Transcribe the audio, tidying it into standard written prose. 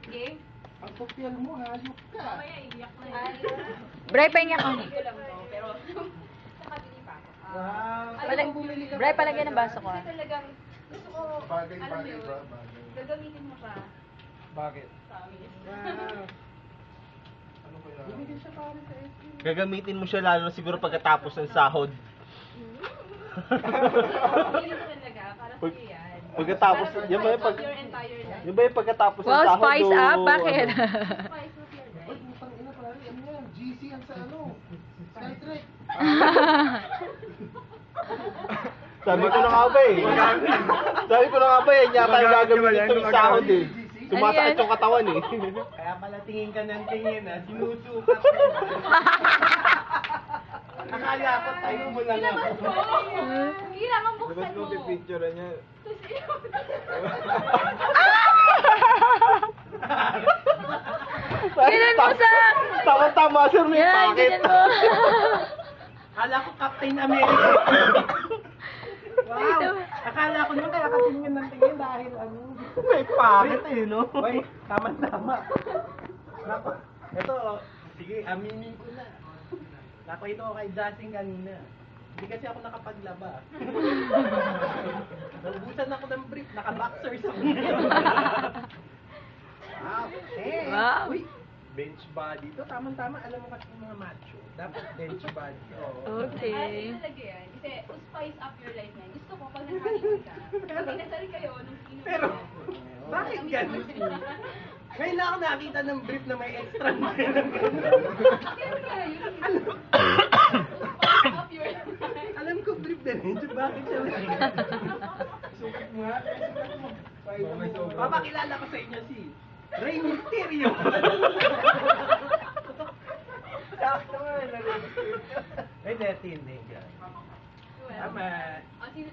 Game? Ang social mo, hayop ka. Mamaya, iiyak na yun. Bray, pahinga ka. Hindi ko lang to, pero nakabili pa ako. Wow. Bray, palagyan ng baso ko. Kasi talagang gusto ko, Bagay, alam mo bagay yun, ba? Bagay. gagamitin mo pa. Bakit? Promise. Wow. Ano kaya? Bumili siya pare sa SK. Gagamitin mo siya lalo na siguro pagkatapos ng sahod. Hindi mo talaga, para sa'yo yan. Pagkatapos, Para yan ba yung spice pag... up your entire life. Yan ba yung pagkatapos ng Wow, sahod? spice o up? Bakit? ano? Spice up your Ay, life. putang ina pare. Ano yan? GC yan sa ano? Skytrek. Sabi ko na nga ba eh. Sabi ko na nga ba eh. Yata yung gagamitin ito yung sahod eh. Sumasakit yung katawan eh. Kaya pala tingin ka ng tingin ha, sinusukat mo. Akala ko tayo mo lang ako. Kailangan buksan mo. pipicture niya? Ganun mo sa... Tama-tama sir, may Yan, packet. ganun mo. Akala ko Captain America. Wow! Akala ko naman kaya ka tingin ng tingin dahil ano. May packet eh, no? Uy, tama-tama. Nako, ito, sige, aminin ko na. Nakwento ko kay Justin kanina. Hindi kasi ako nakapaglaba. Naubusan ako ng brief, naka-boxers ako. Wow! Eh! Wow. Uy! Bench body. Ito, tamang-tama. Alam mo kasi yung mga macho. Dapat bench body. Oo. Okay. Talaga yan. Kasi to spice up your life na. Gusto ko pag nag-honeymoon ka. Pag inasal kayo nung inumin. Pero, bakit ganun? Ngayon lang ako nakita ng brief na may extra na gano'n. Siyempre, yun. Spice up your life. Alam ko brief na rin. So, bakit siya Sukat mo nga. Sukat mo. Papakilala ko sa inyo si Rey Mysterio. Sakto nga, Rey Mysterio. Ay, hindi. Tama. Oh, sino?